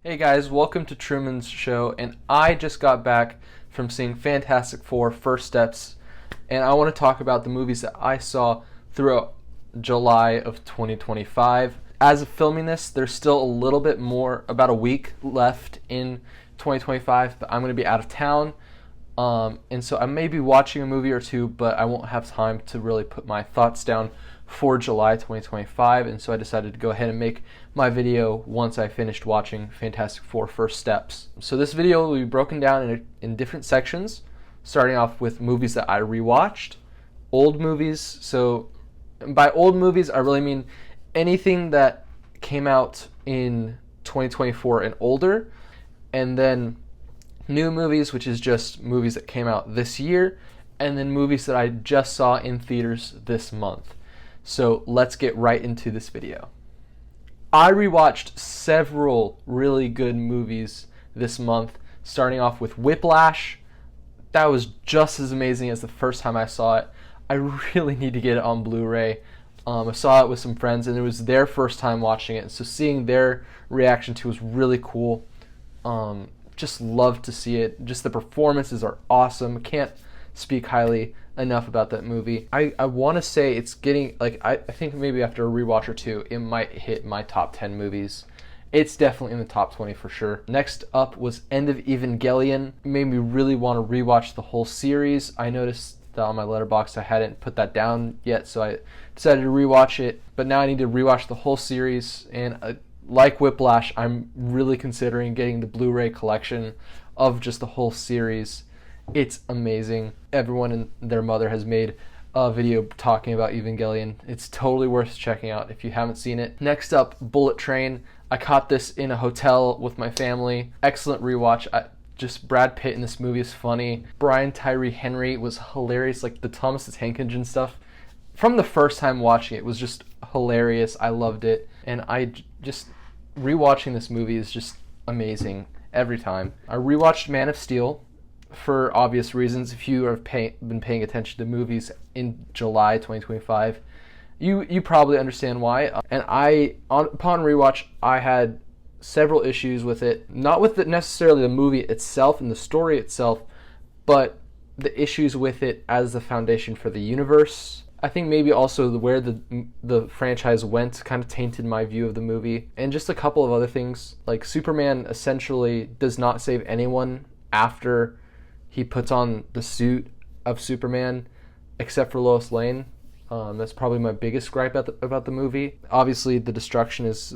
Hey guys, welcome to Truman's Show, and I just got back from seeing Fantastic Four First Steps, and I want to talk about the movies that I saw throughout July of 2025. As of filming this, there's still a little bit more, about a week left in 2025, but I'm going to be out of town, and so I may be watching a movie or two, but I won't have time to really put my thoughts down for July 2025, and so I decided to go ahead and make my video once I finished watching Fantastic Four First Steps. So this video will be broken down in different sections, starting off with movies that I rewatched, old movies. So by old movies, I really mean anything that came out in 2024 and older, and then new movies, which is just movies that came out this year, and then movies that I just saw in theaters this month. So let's get right into this video. I rewatched several really good movies this month, starting off with Whiplash. That was just as amazing as the first time I saw it. I really need to get it on Blu-ray. I saw it with some friends, and it was their first time watching it, so seeing their reaction to it was really cool. Just love to see it. Just the performances are awesome. Can't speak highly enough about that movie. I want to say it's getting, like, I think maybe after a rewatch or two, it might hit my top 10 movies. It's definitely in the top 20 for sure. Next up was End of Evangelion. It made me really want to rewatch the whole series. I noticed that on my Letterboxd I hadn't put that down yet, so I decided to rewatch it. But now I need to rewatch the whole series, and like Whiplash, I'm really considering getting the Blu-ray collection of just the whole series. It's amazing. Everyone and their mother has made a video talking about Evangelion. It's totally worth checking out if you haven't seen it. Next up, Bullet Train. I caught this in a hotel with my family. Excellent rewatch. Just Brad Pitt in this movie is funny. Brian Tyree Henry was hilarious. Like the Thomas the Tank Engine stuff. From the first time watching it was just hilarious. I loved it. And just rewatching this movie is just amazing every time. I rewatched Man of Steel for obvious reasons. If you have been paying attention to movies in July 2025, you probably understand why. And upon rewatch, I had several issues with it. Not with necessarily the movie itself and the story itself, but the issues with it as the foundation for the universe. I think maybe also where the franchise went kind of tainted my view of the movie. And just a couple of other things. Like Superman essentially does not save anyone after he puts on the suit of Superman, except for Lois Lane. That's probably my biggest gripe about the movie. Obviously, the destruction is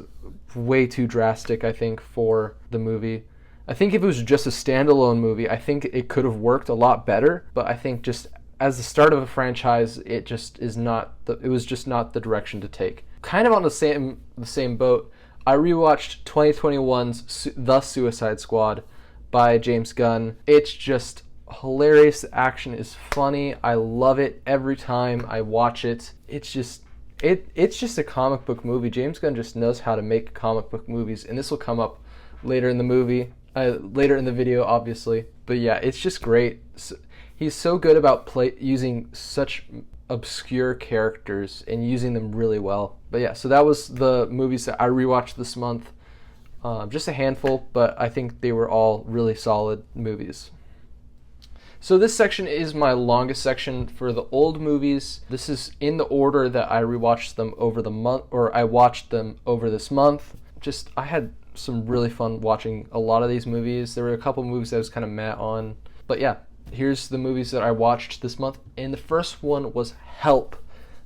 way too drastic, I think, for the movie. I think if it was just a standalone movie, I think it could have worked a lot better. But I think just as the start of a franchise, it was just not the direction to take. Kind of on the same boat, I rewatched 2021's The Suicide Squad by James Gunn. It's just hilarious. The action is funny. I love it every time I watch it. It's just a comic book movie. James Gunn just knows how to make comic book movies, and this will come up later in the video, obviously. But yeah, it's just great. He's so good about using such obscure characters and using them really well. But yeah, so that was the movies that I rewatched this month. Just a handful, but I think they were all really solid movies. So this section is my longest section for the old movies. This is in the order that I rewatched them over the month, or I watched them over this month. I had some really fun watching a lot of these movies. There were a couple movies I was kind of mad on. But yeah, here's the movies that I watched this month. And the first one was Help,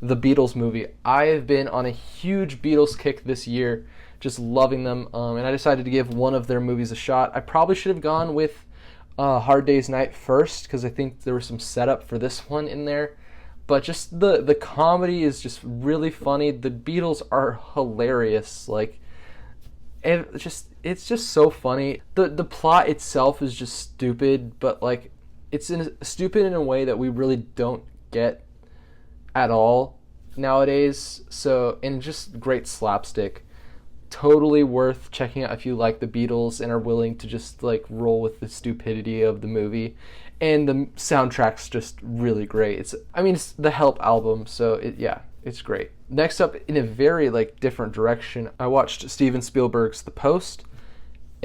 the Beatles movie. I have been on a huge Beatles kick this year, just loving them. And I decided to give one of their movies a shot. I probably should have gone with Hard Day's Night first, because I think there was some setup for this one in there. But just the comedy is just really funny. The Beatles are hilarious. Like, it's just so funny. The plot itself is just stupid, but like it's stupid in a way that we really don't get at all nowadays. So, and just great slapstick. Totally worth checking out if you like the Beatles and are willing to just like roll with the stupidity of the movie. And the soundtrack's just really great. It's the Help album, so it's great. Next up, in a very like different direction, I watched Steven Spielberg's The Post,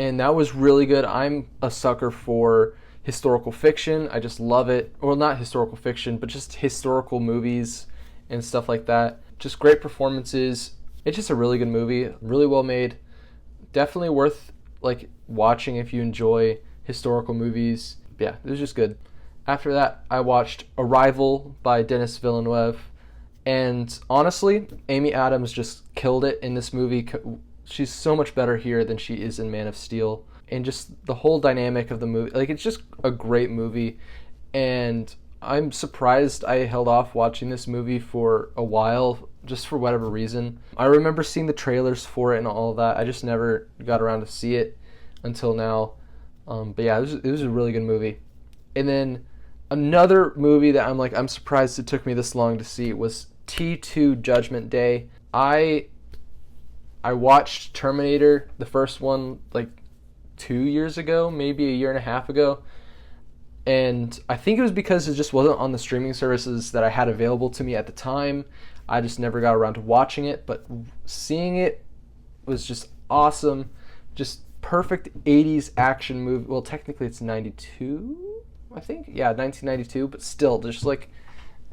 and that was really good. I'm a sucker for historical fiction. I just love it. Well, not historical fiction, but just historical movies and stuff like that. Just great performances. It's just a really good movie, really well made. Definitely worth like watching if you enjoy historical movies. Yeah, it was just good. After that, I watched Arrival by Denis Villeneuve, and honestly, Amy Adams just killed it in this movie. She's so much better here than she is in Man of Steel, and just the whole dynamic of the movie, like, it's just a great movie. And I'm surprised I held off watching this movie for a while, just for whatever reason. I remember seeing the trailers for it and all of that. I just never got around to see it until now. But yeah, it was a really good movie. And then another movie that I'm surprised it took me this long to see was T2 Judgment Day. I watched Terminator, the first one, like 2 years ago, maybe a year and a half ago. And I think it was because it just wasn't on the streaming services that I had available to me at the time. I just never got around to watching it, but seeing it was just awesome. Just perfect 80s action movie. Well, technically it's 92, I think. Yeah, 1992, but still, just like,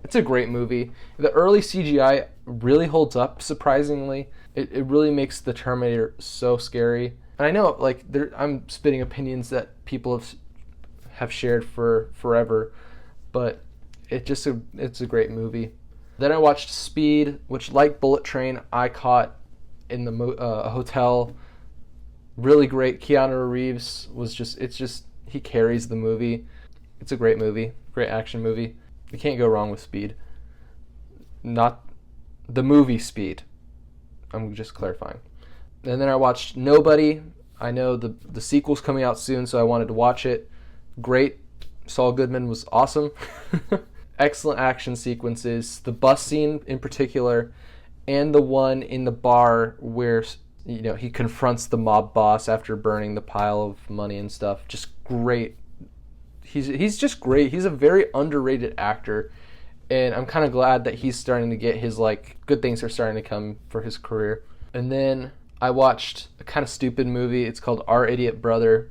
it's a great movie. The early CGI really holds up, surprisingly. It really makes the Terminator so scary. And I know, like, I'm spitting opinions that people have shared for forever, but it's a great movie. Then I watched Speed, which, like Bullet Train, I caught in a hotel. Really great. Keanu Reeves he carries the movie. It's a great movie, great action movie. You can't go wrong with Speed. Not the movie Speed. I'm just clarifying. And then I watched Nobody. I know the sequel's coming out soon, so I wanted to watch it. Great. Saul Goodman was awesome. Excellent action sequences. The bus scene in particular, and the one in the bar where he confronts the mob boss after burning the pile of money and stuff. Just great. He's just great. He's a very underrated actor, and I'm kind of glad that he's starting to get his, like, good things are starting to come for his career. And then I watched a kind of stupid movie. It's called Our Idiot Brother.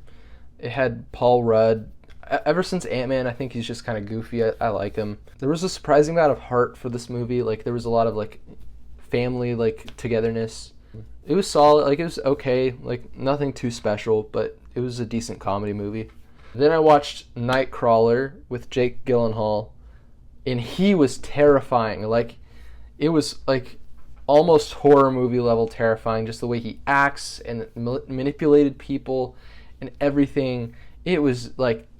It had Paul Rudd. Ever since Ant-Man, I think he's just kind of goofy. I like him. There was a surprising amount of heart for this movie. Like, there was a lot of, like, family, like, togetherness. It was solid. Like, it was okay. Like, nothing too special, but it was a decent comedy movie. Then I watched Nightcrawler with Jake Gyllenhaal, and he was terrifying. Like, it was, like, almost horror movie level terrifying, just the way he acts and manipulated people and everything. It was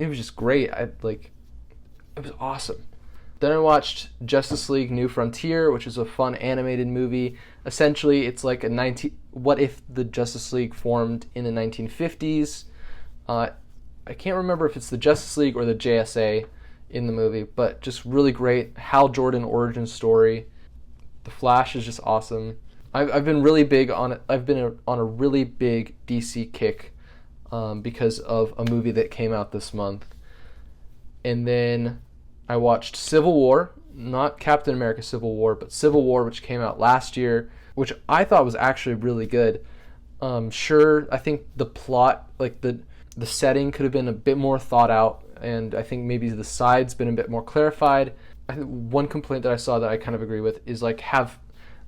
just great. It was awesome. Then I watched Justice League New Frontier, which is a fun animated movie. Essentially, it's like what if the Justice League formed in the 1950s. I can't remember if it's the Justice League or the JSA in the movie, but just really great. Hal Jordan origin story. The Flash is just awesome. I've been really big on it. I've been on a really big DC kick because of a movie that came out this month. And then I watched Civil War, not Captain America Civil War, but Civil War, which came out last year, which I thought was actually really good. Sure, I think the plot, like the setting could have been a bit more thought out, and I think maybe the side's been a bit more clarified. I think one complaint that I saw that I kind of agree with is, like, have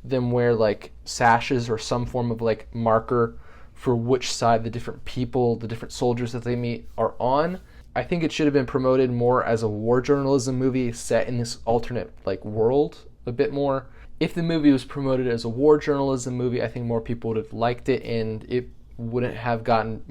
them wear, like, sashes or some form of, like, marker for which side the different people, the different soldiers that they meet are on. I think it should have been promoted more as a war journalism movie set in this alternate, like, world a bit more. If the movie was promoted as a war journalism movie, I think more people would have liked it, and it wouldn't have gotten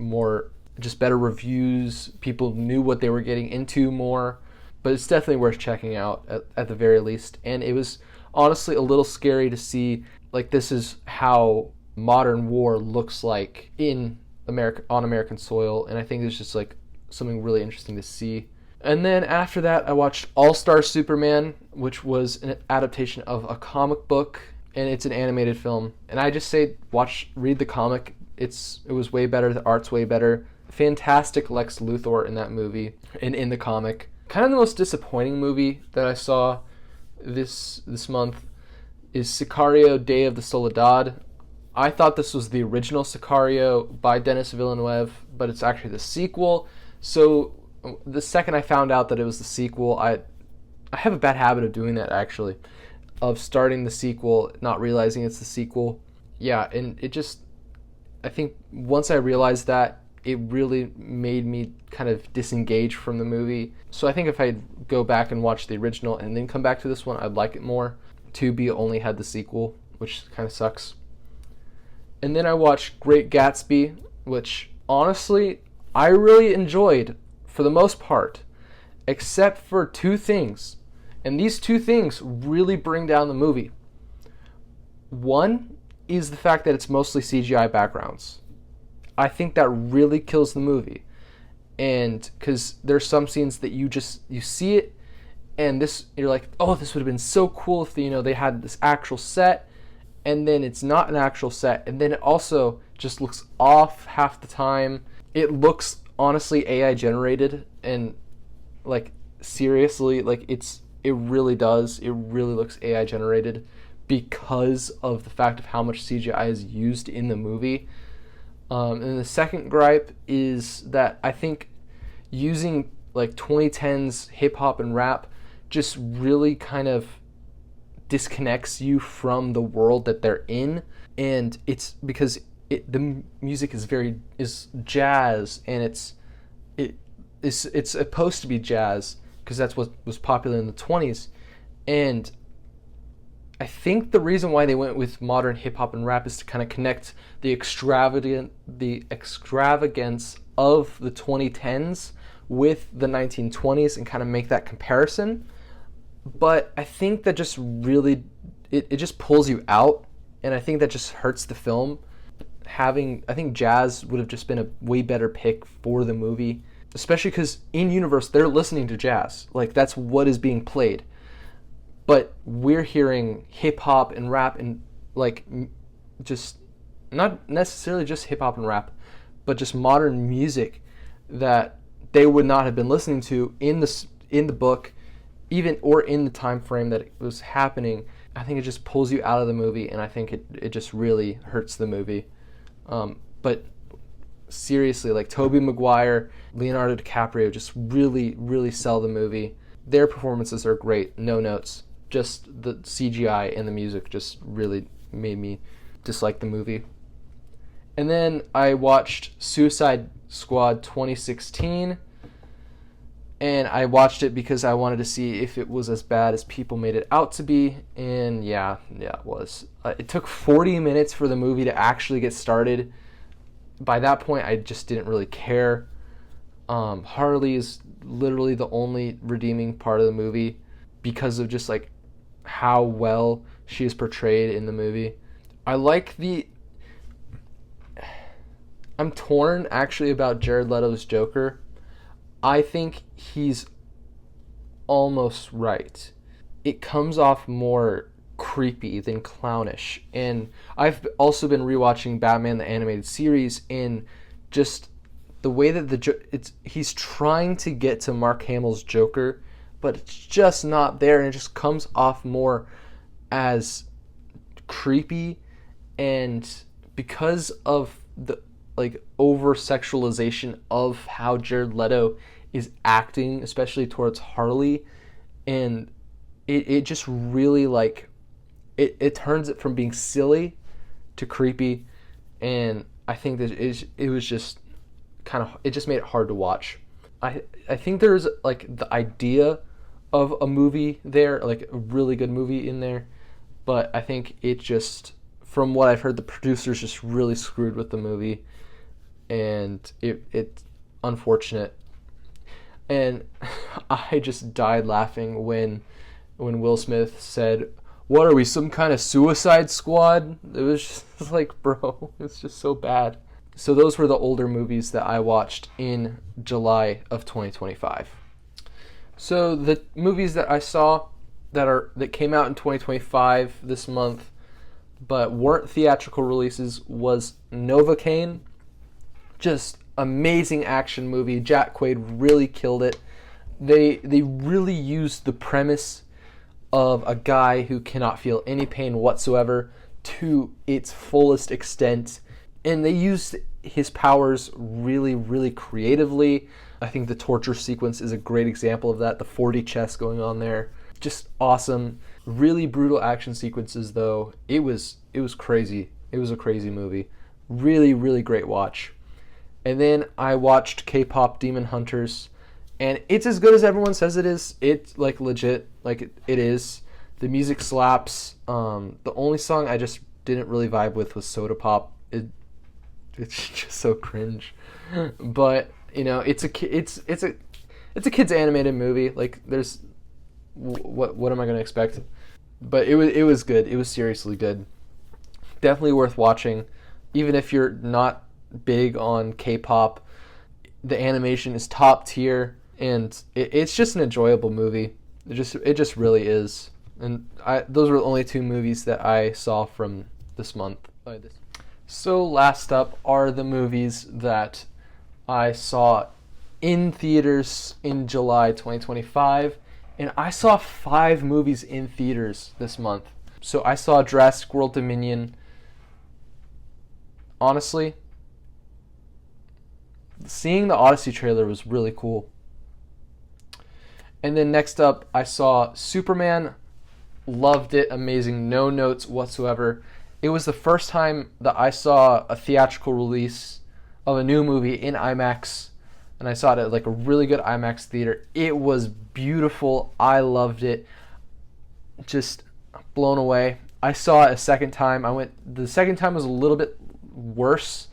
just better reviews. People knew what they were getting into more. But it's definitely worth checking out at the very least. And it was honestly a little scary to see, like, this is how modern war looks like in America, on American soil. And I think it's just, like, something really interesting to see. And then after that, I watched All-Star Superman, which was an adaptation of a comic book, and it's an animated film. And I just say, read the comic. It was way better. The art's way better. Fantastic Lex Luthor in that movie and in the comic. Kind of the most disappointing movie that I saw this month is Sicario: Day of the Soledad. I thought this was the original Sicario by Denis Villeneuve, but it's actually the sequel. So the second I found out that it was the sequel, I have a bad habit of doing that, actually, of starting the sequel, not realizing it's the sequel. Yeah, and I think once I realized that, it really made me kind of disengage from the movie. So I think if I go back and watch the original and then come back to this one, I'd like it more. Tubi only had the sequel, which kind of sucks. And then I watched Great Gatsby, which honestly I really enjoyed for the most part, except for two things. And these two things really bring down the movie. One is the fact that it's mostly CGI backgrounds. I think that really kills the movie. And because there's some scenes that you see it, and you're like, oh, this would have been so cool if they had this actual set, and then it's not an actual set, and then it also just looks off half the time. It looks honestly AI generated, and like seriously, like it really does. It really looks AI generated because of the fact of how much CGI is used in the movie. And the second gripe is that I think using like 2010s hip hop and rap just really kind of disconnects you from the world that they're in, and it's because the music is jazz, and it's supposed to be jazz because that's what was popular in the 20s. And I think the reason why they went with modern hip hop and rap is to kind of connect the extravagance of the 2010s with the 1920s and kind of make that comparison. But I think that just really it just pulls you out, and I think that just hurts the film. I think jazz would have just been a way better pick for the movie, especially because in universe they're listening to jazz, like that's what is being played. But we're hearing hip hop and rap, and like just not necessarily just hip hop and rap, but just modern music that they would not have been listening to in the book, even or in the time frame that it was happening. I think it just pulls you out of the movie, and I think it just really hurts the movie. But seriously, like Tobey Maguire, Leonardo DiCaprio just really, really sell the movie. Their performances are great, no notes. Just the CGI and the music just really made me dislike the movie. And then I watched Suicide Squad 2016, and I watched it because I wanted to see if it was as bad as people made it out to be, and yeah, it was. It took 40 minutes for the movie to actually get started. By that point, I just didn't really care. Harley is literally the only redeeming part of the movie because of just like how well she is portrayed in the movie. I'm torn actually about Jared Leto's Joker. I think he's almost right. It comes off more creepy than clownish. And I've also been rewatching Batman the Animated Series, and just the way that he's trying to get to Mark Hamill's Joker, but it's just not there, and it just comes off more as creepy. And because of the like over sexualization of how Jared Leto is acting, especially towards Harley, and it just really like it turns it from being silly to creepy. And I think that it was just it just made it hard to watch. I think there's like the idea of a movie there, like a really good movie in there, but I think it just, from what I've heard, the producers just really screwed with the movie, and it's unfortunate. And I just died laughing when Will Smith said, "What are we, some kind of Suicide Squad?" It was just like, bro, it's just so bad. So those were the older movies that I watched in July of 2025. So the movies that I saw that came out in 2025 this month but weren't theatrical releases was Novocaine. Just amazing action movie. Jack Quaid really killed it. They really used the premise of a guy who cannot feel any pain whatsoever to its fullest extent, and they used his powers really, really creatively. I think the torture sequence is a great example of that. The 4D chess going on there, just awesome. Really brutal action sequences though. It was crazy. It was a crazy movie. Really, really great watch. And then I watched K-pop Demon Hunters, and it's as good as everyone says it is. It's like legit, like it is. The music slaps. The only song I just didn't really vibe with was Soda Pop. It's just so cringe. But it's a kid's animated movie. Like there's what am I gonna expect? But it was good. It was seriously good. Definitely worth watching, even if you're not big on K-pop. The animation is top tier, and it's just an enjoyable movie. It just really is. And those were the only 2 movies that I saw from this month. So last up are the movies that I saw in theaters in July 2025, and I saw 5 movies in theaters this month. So I saw Jurassic World Dominion. Honestly, seeing the Odyssey trailer was really cool. And then next up, I saw Superman. Loved it. Amazing. No notes whatsoever. It was the first time that I saw a theatrical release of a new movie in IMAX, and I saw it at like a really good IMAX theater. It was beautiful. I loved it. Just blown away. I saw it a second time. The second time was a little bit worse,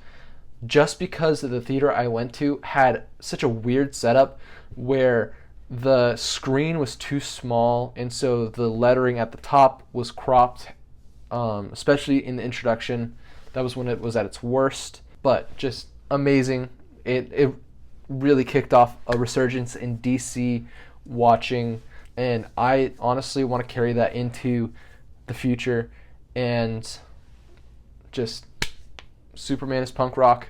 just because the theater I went to had such a weird setup where the screen was too small, and so the lettering at the top was cropped, especially in the introduction. That was when it was at its worst, but just amazing. It really kicked off a resurgence in DC watching, and I honestly want to carry that into the future. And just Superman is punk rock.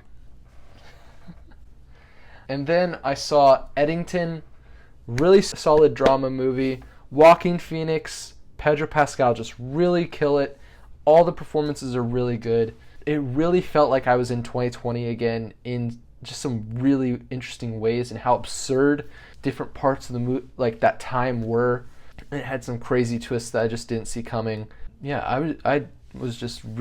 And then I saw Eddington, really solid drama movie. Joaquin Phoenix, Pedro Pascal just really kill it. All the performances are really good. It really felt like I was in 2020 again in just some really interesting ways, and how absurd different parts of the movie, like that time, were. And it had some crazy twists that I just didn't see coming. Yeah, I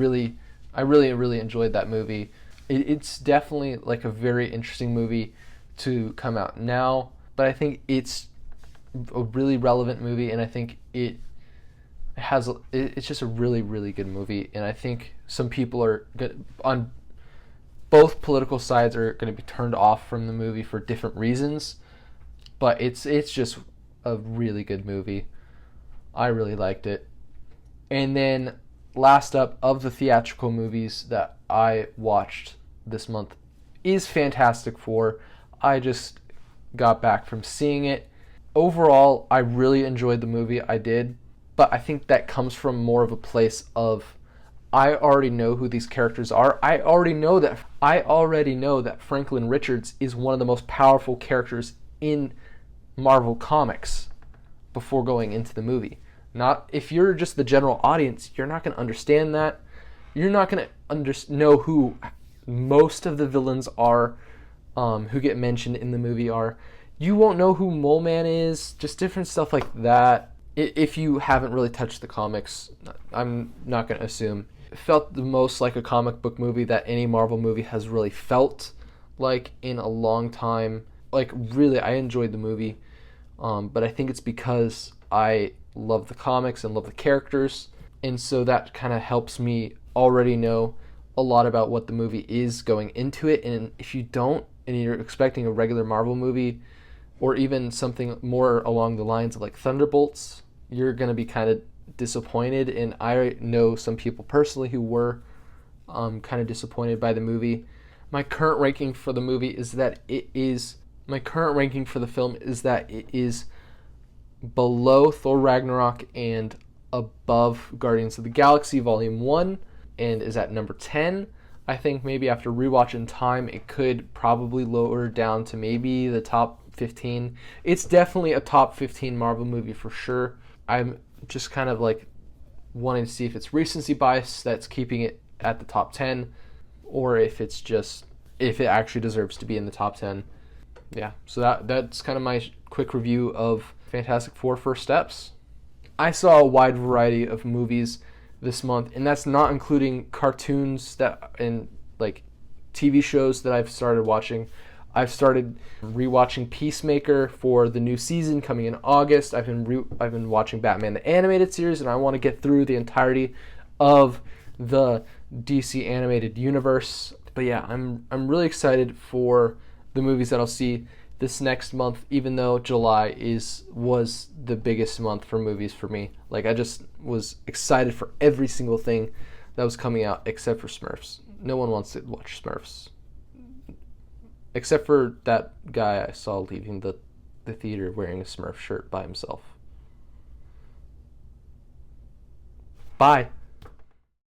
really enjoyed that movie. It's definitely like a very interesting movie to come out now, but I think it's a really relevant movie, and I think it's just a really, really good movie. And I think some people are on both political sides are going to be turned off from the movie for different reasons, but it's just a really good movie. I really liked it. And then last up of the theatrical movies that I watched this month is Fantastic Four. I just got back from seeing it. Overall, I really enjoyed the movie. I did. But I think that comes from more of a place of, I already know who these characters are. I already know that Franklin Richards is one of the most powerful characters in Marvel Comics before going into the movie. Not if you're just the general audience, you're not going to understand that. You're not going to know who most of the villains are, who get mentioned in the movie are. You won't know who Mole Man is, just different stuff like that. If you haven't really touched the comics, I'm not going to assume. It felt the most like a comic book movie that any Marvel movie has really felt like in a long time. Like, really, I enjoyed the movie, but I think it's because I love the comics and love the characters, and so that kind of helps me already know a lot about what the movie is going into it. And if you don't, and you're expecting a regular Marvel movie, or even something more along the lines of like Thunderbolts, you're going to be kind of disappointed. And I know some people personally who were kind of disappointed by the movie. My current ranking for the film is that it is below Thor Ragnarok and above Guardians of the Galaxy Volume 1, and is at number 10. I think maybe after rewatch in time, it could probably lower down to maybe the top 15. It's definitely a top 15 Marvel movie for sure. I'm just kind of like wanting to see if it's recency bias that's keeping it at the top 10, or if it's just, if it actually deserves to be in the top 10. Yeah, so that's kind of my quick review of Fantastic Four First Steps. I saw a wide variety of movies this month, and that's not including cartoons and like TV shows that I've started watching. I've started rewatching Peacemaker for the new season coming in August. I've been watching Batman the Animated Series, and I want to get through the entirety of the DC animated universe. But yeah, I'm really excited for the movies that I'll see this next month, even though July was the biggest month for movies for me. Like, I just was excited for every single thing that was coming out except for Smurfs. No one wants to watch Smurfs. Except for that guy I saw leaving the theater wearing a Smurf shirt by himself. Bye.